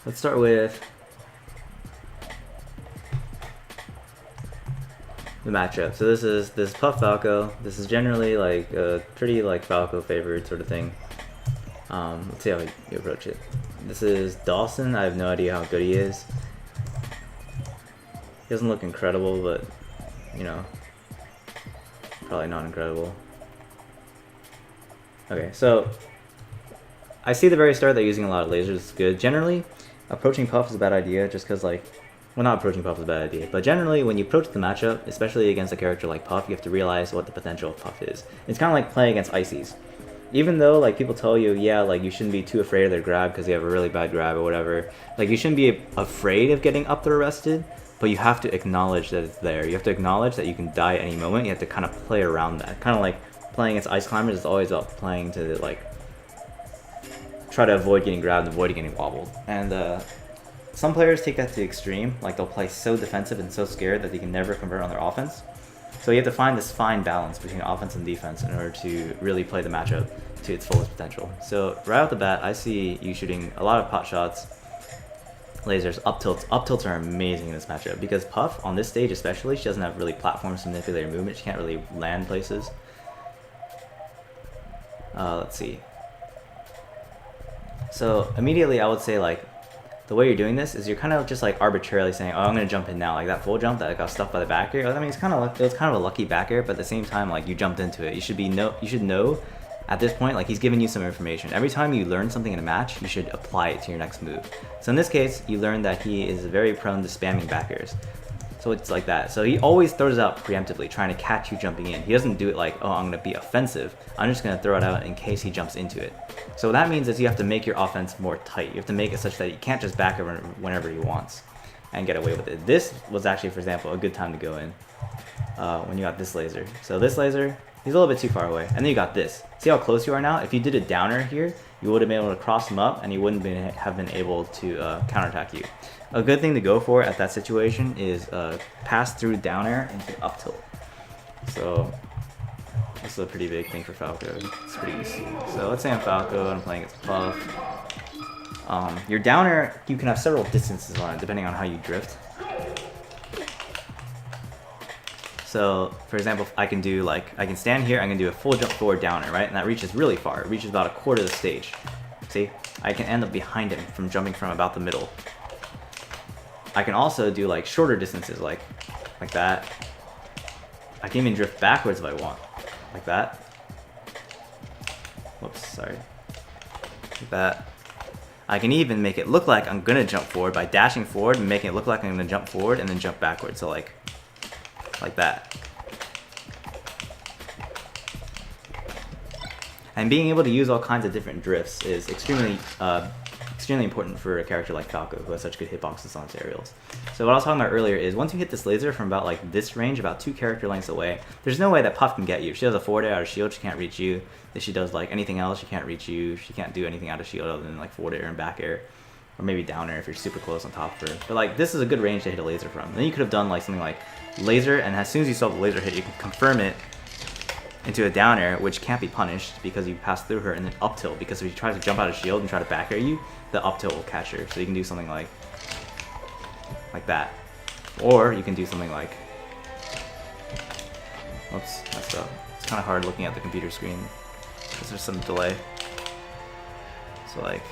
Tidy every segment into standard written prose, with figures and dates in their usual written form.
let's start with the matchup. So this is Puff Falco. This is generally like a pretty like Falco favored sort of thing. Let's see how you approach it. This is Dawson. I have no idea how good he is. He doesn't look incredible, but you know, probably not incredible. Okay, so I see the very start that using a lot of lasers is good. Generally, approaching Puff is a bad idea just because, like, well, not approaching Puff is a bad idea, but generally when you approach the matchup, especially against a character like Puff, you have to realize what the potential of Puff is. It's kind of like playing against Ices. Even though, like, people tell you, yeah, like, you shouldn't be too afraid of their grab because they have a really bad grab or whatever. Like, you shouldn't be afraid of getting up there arrested, but you have to acknowledge that it's there. You have to acknowledge that you can die at any moment. You have to kind of play around that. Kind of like playing against Ice Climbers is always about playing to, like, try to avoid getting grabbed, avoid getting wobbled. And some players take that to the extreme. Like, they'll play so defensive and so scared that they can never convert on their offense. So you have to find this fine balance between offense and defense in order to really play the matchup to its fullest potential. So right off the bat, I see you shooting a lot of pot shots, lasers, up tilts. Up tilts are amazing in this matchup because Puff, on this stage especially, she doesn't have really platforms to manipulate her movement. She can't really land places. Let's see. So immediately I would say, like, the way you're doing this is you're kind of just like arbitrarily saying, oh, I'm gonna jump in now. Like that full jump that got stuck by the back air. I mean, it was kind of a lucky back air, but at the same time, like, you jumped into it. You should know at this point, like, he's giving you some information. Every time you learn something in a match, you should apply it to your next move. So in this case, you learned that he is very prone to spamming back airs. So it's like that. So he always throws it out preemptively, trying to catch you jumping in. He doesn't do it like, oh, I'm going to be offensive. I'm just going to throw it out in case he jumps into it. So what that means is you have to make your offense more tight. You have to make it such that he can't just back over whenever he wants and get away with it. This was actually, for example, a good time to go in when you got this laser. So this laser, he's a little bit too far away. And then you got this. See how close you are now? If you did a downer here, you would have been able to cross him up and he wouldn't have been able to counterattack you. A good thing to go for at that situation is pass through down air into up tilt. So this is a pretty big thing for Falco. It's pretty easy. So let's say I'm Falco and I'm playing against Puff. Your down air, you can have several distances on it depending on how you drift. So for example, I can stand here, I can do a full jump forward down air, right? And that reaches really far. It reaches about a quarter of the stage. See? I can end up behind him from jumping from about the middle. I can also do like shorter distances, like that. I can even drift backwards if I want, like that. Whoops, sorry. Like that. I can even make it look like I'm gonna jump forward by dashing forward and making it look like I'm gonna jump forward and then jump backwards. So like that. And being able to use all kinds of different drifts is extremely important for a character like Falco, who has such good hitboxes on his aerials. So what I was talking about earlier is once you hit this laser from about like this range, about 2 character lengths away, there's no way that Puff can get you. If she does a forward air out of shield, she can't reach you. If she does like anything else, she can't reach you. She can't do anything out of shield other than like forward air and back air, or maybe down air if you're super close on top of her. But like this is a good range to hit a laser from. Then you could have done like something like laser, and as soon as you saw the laser hit, you can confirm it into a down air, which can't be punished because you pass through her, and then up tilt, because if she tries to jump out of shield and try to back air you, the up tilt will catch her. So you can do something like that. Or you can do something like, oops, messed up. It's kind of hard looking at the computer screen because there's some delay. So like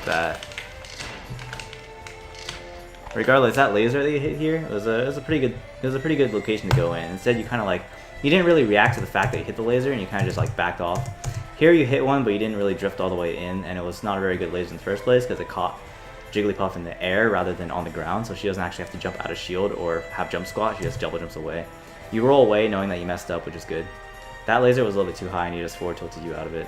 that. Regardless, that laser that you hit here was a pretty good location to go in. Instead, you kind of like, you didn't really react to the fact that you hit the laser, and you kind of just like backed off. Here you hit one, but you didn't really drift all the way in, and it was not a very good laser in the first place because it caught Jigglypuff in the air rather than on the ground, so she doesn't actually have to jump out of shield or have jump squat. She just double jumps away. You roll away knowing that you messed up, which is good. That laser was a little bit too high, and he just forward tilted you out of it.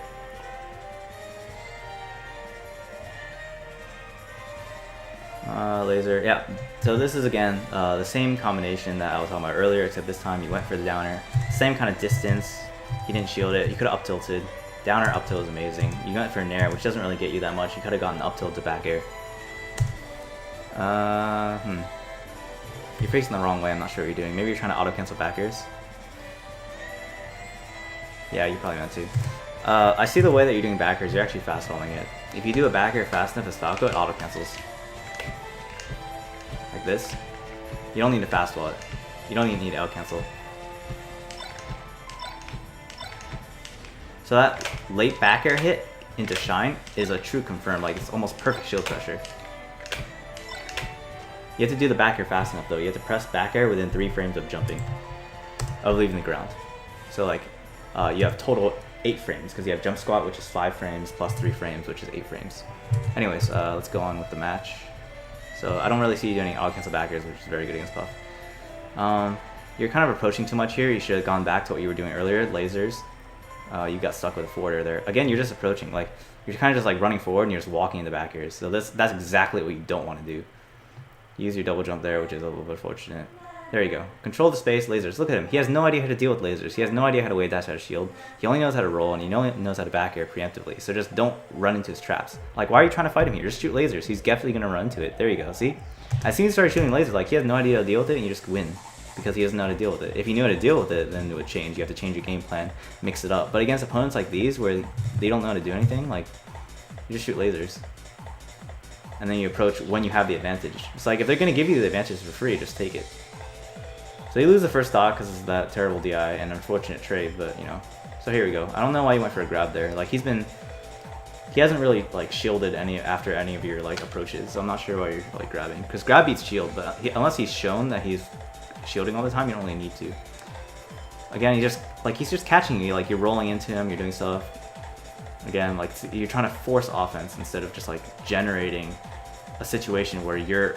Laser, yeah. So this is again the same combination that I was talking about earlier, except this time you went for the downer. Same kind of distance. He didn't shield it. You could have up tilted. Downer up tilt is amazing. You went for a nair, which doesn't really get you that much. You could have gotten up tilt to back air. You're facing the wrong way. I'm not sure what you're doing. Maybe you're trying to auto cancel back airs. Yeah, you probably meant to. I see the way that you're doing back airs, you're actually fast falling it. If you do a back air fast enough as Falco, it auto cancels. Like this. You don't need to fast fall it. You don't even need to out cancel. So that late back air hit into Shine is a true confirm, like it's almost perfect shield pressure. You have to do the back air fast enough though. You have to press back air within 3 frames of jumping, of leaving the ground. So like, you have total 8 frames, because you have jump squat, which is 5 frames, plus 3 frames, which is 8 frames. Anyways, let's go on with the match. So I don't really see you doing any auto cancel back airs, which is very good against Puff. You're kind of approaching too much here. You should have gone back to what you were doing earlier, lasers. You got stuck with a forwarder there. Again, you're just approaching. Like, you're kind of just like running forward and you're just walking in the back airs. So that's exactly what you don't want to do. Use your double jump there, which is a little bit fortunate. There you go. Control the space, lasers. Look at him. He has no idea how to deal with lasers. He has no idea how to wave dash out of shield. He only knows how to roll, and he only knows how to back air preemptively. So just don't run into his traps. Like, why are you trying to fight him here? Just shoot lasers. He's definitely going to run into it. There you go. See? As soon as you start shooting lasers, like, he has no idea how to deal with it, and you just win. Because he doesn't know how to deal with it. If you knew how to deal with it, then it would change. You have to change your game plan, mix it up. But against opponents like these, where they don't know how to do anything, like, you just shoot lasers. And then you approach when you have the advantage. It's like, if they're going to give you the advantage for free, just take it. So you lose the first stock because of that terrible DI and unfortunate trade, but, you know. So here we go. I don't know why you went for a grab there. Like, he hasn't really, like, shielded after any of your, like, approaches. So I'm not sure why you're, like, grabbing. Because grab beats shield, but unless he's shown that he's shielding all the time, you don't really need to. Again, he's just catching you. Like, you're rolling into him, you're doing stuff. Again, like, you're trying to force offense instead of just, like, generating a situation where you're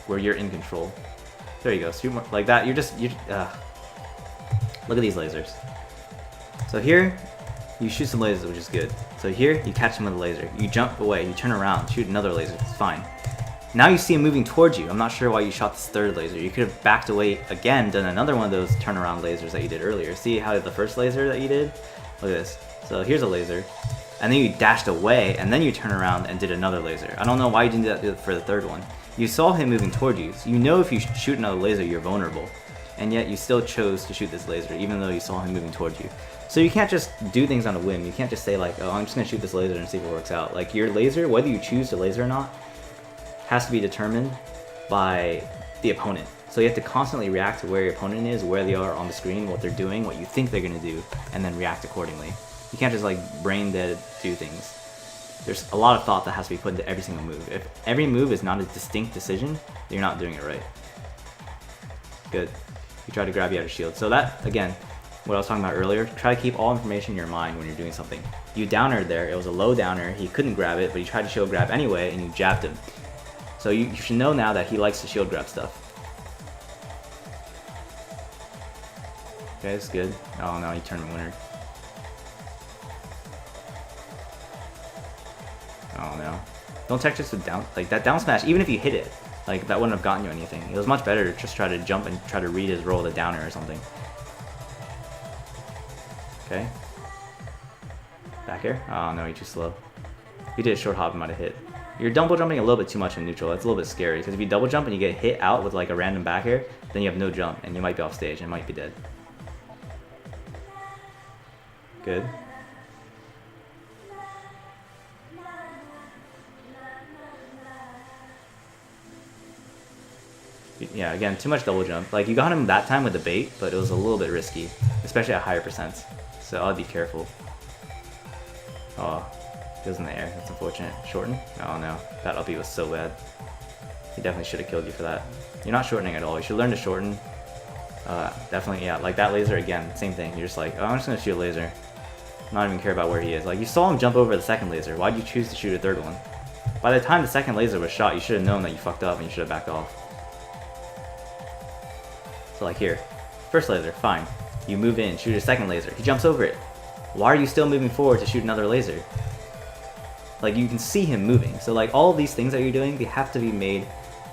in control. There you go. So you're like that. Look at these lasers. So here, you shoot some lasers, which is good. So here, you catch him with a laser. You jump away. You turn around, shoot another laser. It's fine. Now you see him moving towards you. I'm not sure why you shot this third laser. You could have backed away again, done another one of those turnaround lasers that you did earlier. See how the first laser that you did? Look at this. So here's a laser. And then you dashed away, and then you turn around and did another laser. I don't know why you didn't do that for the third one. You saw him moving toward you, so you know if you shoot another laser, you're vulnerable. And yet you still chose to shoot this laser, even though you saw him moving towards you. So you can't just do things on a whim. You can't just say like, oh, I'm just going to shoot this laser and see if it works out. Like, your laser, whether you choose to laser or not, has to be determined by the opponent. So you have to constantly react to where your opponent is, where they are on the screen, what they're doing, what you think they're going to do, and then react accordingly. You can't just like brain dead do things. There's a lot of thought that has to be put into every single move. If every move is not a distinct decision, then you're not doing it right. Good. He tried to grab you out of shield. So that, again, what I was talking about earlier, try to keep all information in your mind when you're doing something. You downered there, it was a low downer, he couldn't grab it, but he tried to shield grab anyway, and you jabbed him. So you should know now that he likes to shield grab stuff. Okay, that's good. Oh no, he turned winner. Oh no. Don't tech just with down, like that down smash, even if you hit it, like that wouldn't have gotten you anything. It was much better to just try to jump and try to read his roll the downer or something. Okay. Back air? Oh no, he's too slow. If you did a short hop, he might have hit. You're double jumping a little bit too much in neutral. That's a little bit scary, because if you double jump and you get hit out with like a random back air, then you have no jump and you might be off stage and might be dead. Good. Yeah, again, too much double jump. Like, you got him that time with the bait, but it was a little bit risky, especially at higher percents. So I'll be careful. Oh, goes in the air. That's unfortunate. Shorten? Oh no, that up B was so bad. He definitely should have killed you for that. You're not shortening at all. You should learn to shorten. Definitely, yeah, like that laser again, same thing. You're just like, oh, I'm just gonna shoot a laser. Not even care about where he is. Like, you saw him jump over the second laser. Why'd you choose to shoot a third one? By the time the second laser was shot, you should have known that you fucked up and you should have backed off. So like here, first laser, fine. You move in, shoot a second laser. He jumps over it. Why are you still moving forward to shoot another laser? Like, you can see him moving. So like, all of these things that you're doing, they have to be made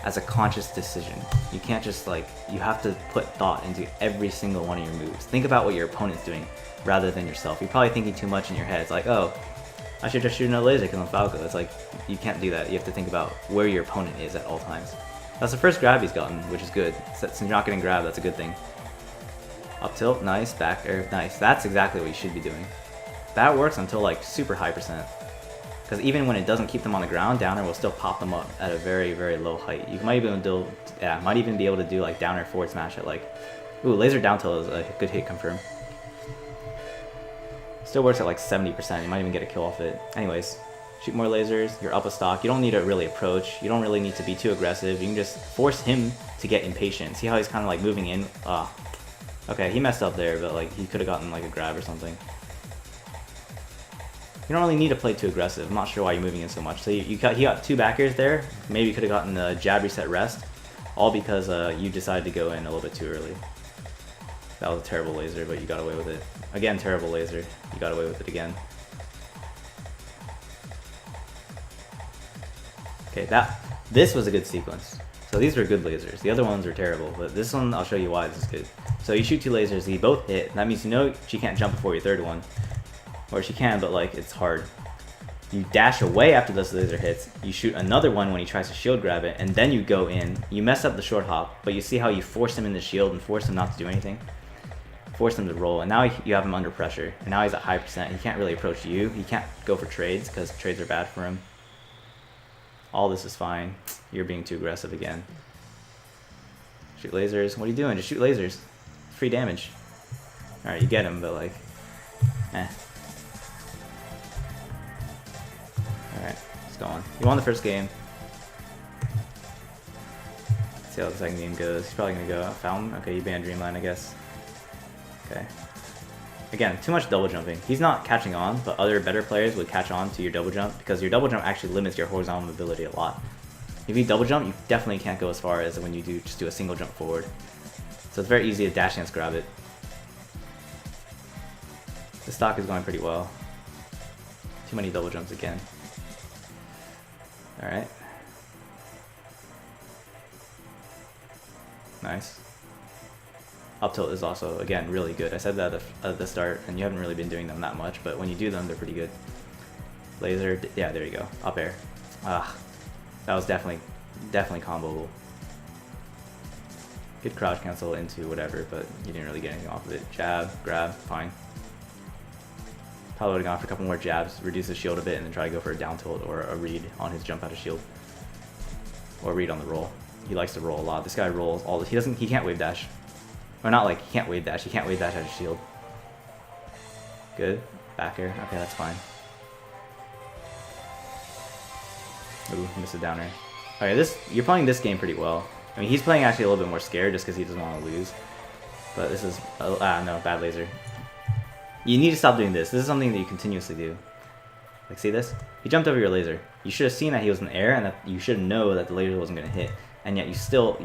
as a conscious decision. You can't just like, you have to put thought into every single one of your moves. Think about what your opponent's doing rather than yourself. You're probably thinking too much in your head. It's like, oh, I should just shoot another laser because I'm Falco. It's like, you can't do that. You have to think about where your opponent is at all times. That's the first grab he's gotten, which is good. Since you're not getting grabbed, that's a good thing. Up tilt, nice. Back air, nice. That's exactly what you should be doing. That works until like super high %. Because even when it doesn't keep them on the ground, downer will still pop them up at a very, very low height. You might even do, yeah, might even be able to do like downer forward smash at like, ooh, laser down tilt is a good hit confirm. Still works at like 70%. You might even get a kill off it. Anyways, shoot more lasers. You're up a stock. You don't need to really approach. You don't really need to be too aggressive. You can just force him to get impatient. See how he's kind of like moving in? Okay, he messed up there, but like he could have gotten like a grab or something. You don't really need to play too aggressive. I'm not sure why you're moving in so much. So he got 2 back airs there. Maybe you could have gotten the jab reset rest. All because you decided to go in a little bit too early. That was a terrible laser, but you got away with it. Again, terrible laser. You got away with it again. Okay, this was a good sequence. So these were good lasers. The other ones were terrible, but this one, I'll show you why this is good. So you shoot 2 lasers, they both hit. That means you know she can't jump before your 3rd one. Or she can, but like, it's hard. You dash away after this laser hits, you shoot another one when he tries to shield grab it, and then you go in. You mess up the short hop, but you see how you force him in the shield and force him not to do anything? Force him to roll, and now you have him under pressure. And now he's at high %. He can't really approach you. He can't go for trades, because trades are bad for him. All this is fine. You're being too aggressive again. Shoot lasers. What are you doing? Just shoot lasers. Free damage. Alright, you get him, but like, eh. Alright, let's go on. You won the first game. Let's see how the second game goes. He's probably gonna go Fountain. Okay, you banned Dreamline, I guess. Okay. Again, too much double jumping. He's not catching on, but other better players would catch on to your double jump because your double jump actually limits your horizontal mobility a lot. If you double jump, you definitely can't go as far as when you just do a single jump forward. So it's very easy to dash dance grab it. The stock is going pretty well. Too many double jumps again. Alright. Nice. Up tilt is also, again, really good. I said that at the start, and you haven't really been doing them that much, but when you do them, they're pretty good. Laser, yeah, there you go. Up air. That was definitely comboable. Good crouch cancel into whatever, but you didn't really get anything off of it. Jab, grab, fine. Probably would have gone for a couple more jabs, reduce his shield a bit, and then try to go for a down tilt or a read on his jump out of shield. Or read on the roll. He likes to roll a lot. This guy rolls all he can't wave dash. Or not like, he can't wave dash out of shield. Good. Back air. Okay, that's fine. Ooh, missed a downer. Okay, you're playing this game pretty well. I mean, he's playing actually a little bit more scared just because he doesn't want to lose. But this is, no, bad laser. You need to stop doing this. This is something that you continuously do. Like, see this? He jumped over your laser. You should have seen that he was in the air and that you should know that the laser wasn't going to hit. And yet you still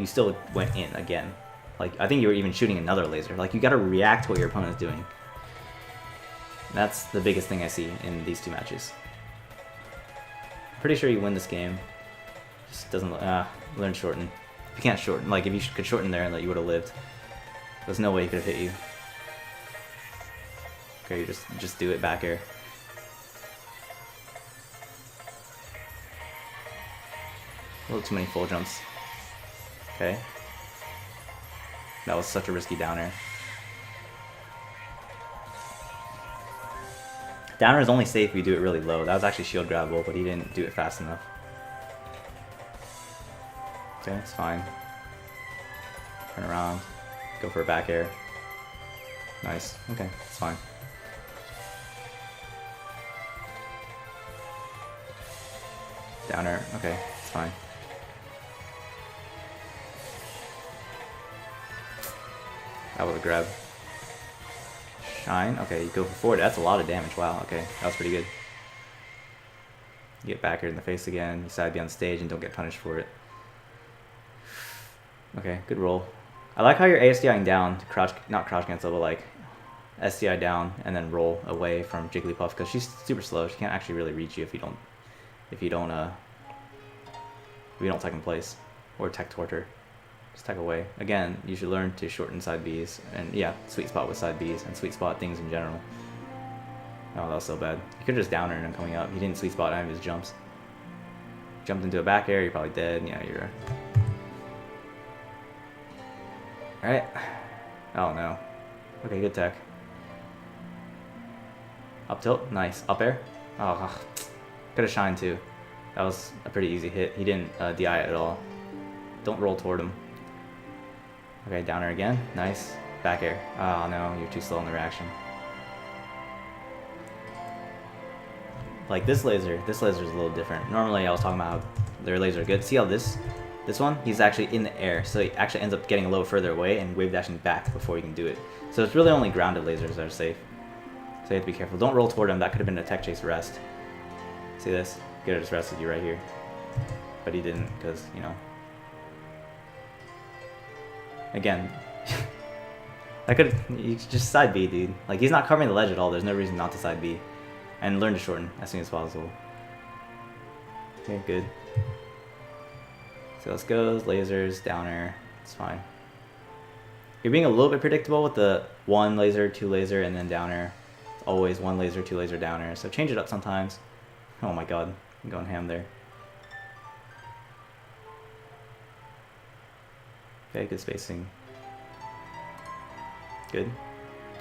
went in again. Like, I think you were even shooting another laser. Like, you gotta react to what your opponent is doing. That's the biggest thing I see in these 2 matches. Pretty sure you win this game. Just doesn't, learn shorten. If you can't shorten, like, if you could shorten there, and that you would have lived. There's no way he could have hit you. Okay, you just do it back air. A little too many full jumps. Okay. That was such a risky downer. Downer is only safe if you do it really low. That was actually shield grabbable, but he didn't do it fast enough. Okay, it's fine. Turn around. Go for a back air. Nice. Okay, it's fine. Downer. Okay, it's fine. That was a grab. Shine. Okay, you go for forward. That's a lot of damage. Wow. Okay, that was pretty good. You get back here in the face again. You decide to be on stage and don't get punished for it. Okay, good roll. I like how you're ASDIing down to crouch, not crouch cancel, but like SDI down and then roll away from Jigglypuff because she's super slow. She can't actually really reach you if you don't tech in place or tech toward her. Just tech away. Again, you should learn to shorten side Bs and yeah, sweet spot with side Bs and sweet spot things in general. Oh, that was so bad. You could just down her and then coming up. He didn't sweet spot any of his jumps. Jumped into a back air, you're probably dead. Yeah, you're. Alright. Oh no. Okay, good tech. Up tilt, nice. Up air. Oh, could have shined too. That was a pretty easy hit. He didn't DI it at all. Don't roll toward him. Okay, down air again. Nice. Back air. Oh no, you're too slow in the reaction. Like this laser is a little different. Normally I was talking about how their lasers are good. See how this one, he's actually in the air, so he actually ends up getting a little further away and wave dashing back before you can do it. So it's really only grounded lasers that are safe. So you have to be careful. Don't roll toward him. That could have been a tech chase rest. See this? He could have just rested you right here. But he didn't, because, you know. Again. You just side B, dude. Like, he's not covering the ledge at all. There's no reason not to side B. And learn to shorten as soon as possible. Okay, good. So let's go, lasers, downer, it's fine. You're being a little bit predictable with the 1 laser, 2 laser, and then downer. It's always 1 laser, 2 laser, downer. So change it up sometimes. Oh my god, I'm going ham there. Okay, good spacing. Good.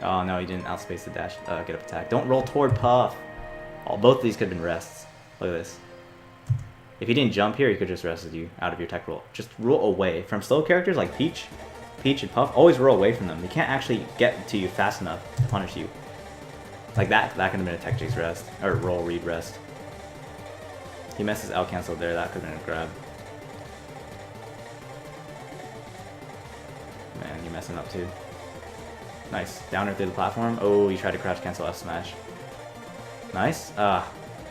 Oh no, you didn't outspace the dash, get up attack. Don't roll toward Puff. Oh, both of these could have been rests. Look at this. If he didn't jump here, he could just rested you out of your tech roll. Just roll away. From slow characters like Peach and Puff, always roll away from them. They can't actually get to you fast enough to punish you. Like that could have been a tech chase rest. Or roll read rest. He messes out cancel there, that could have been a grab. Man, you're messing up too. Nice. Downer through the platform. Oh, you tried to crouch cancel F smash. Nice.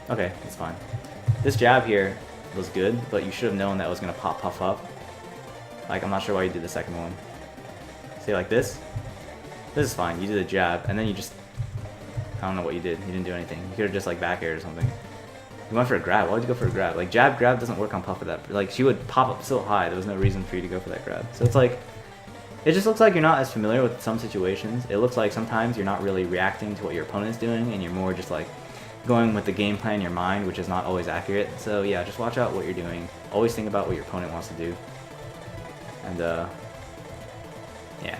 Okay, it's fine. This jab here was good, but you should have known that it was going to pop Puff up. Like, I'm not sure why you did the second one. See, like this? This is fine. You did a jab, and then you just... I don't know what you did. You didn't do anything. You could have just, like, back aired or something. You went for a grab. Why would you go for a grab? Like, grab doesn't work on Puff with that. Like, she would pop up so high, there was no reason for you to go for that grab. So it's like... It just looks like you're not as familiar with some situations. It looks like sometimes you're not really reacting to what your opponent's doing, and you're more just, like, going with the game plan in your mind, which is not always accurate. So yeah, just watch out what you're doing. Always think about what your opponent wants to do. And yeah.